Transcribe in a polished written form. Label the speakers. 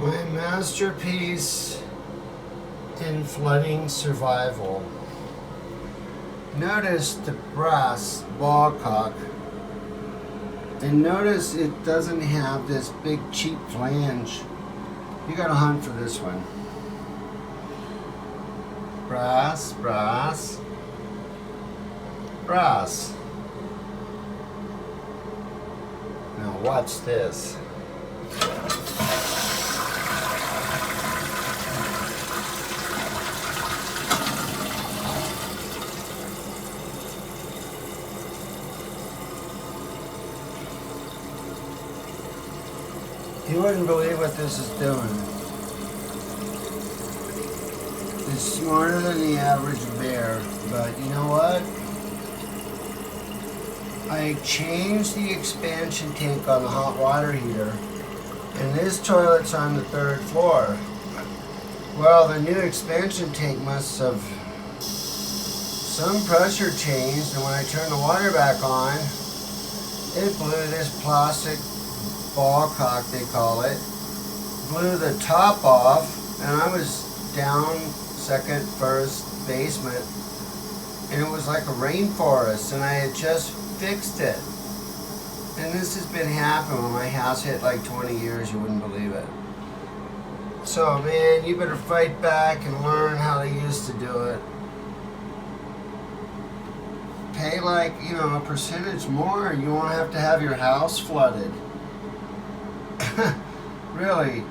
Speaker 1: My masterpiece in flooding survival. Notice the brass ball cock, and notice it doesn't have this big cheap flange. You gotta hunt for this one. Brass, brass, brass. Now watch this. You wouldn't believe what this is doing. It's smarter than the average bear, but you know what? I changed the expansion tank on the hot water heater, and this toilet's on the 3rd floor. Well, the new expansion tank must have some pressure changed, and when I turned the water back on, it blew this plastic ball cock, they call it, blew the top off, and I was down 2nd, 1st basement, and it was like a rainforest, and I had just fixed it. And this has been happening when my house hit like 20 years, you wouldn't believe it. So man, you better fight back and learn how they used to do it. Pay like, a percentage more, you won't have to have your house flooded. Really,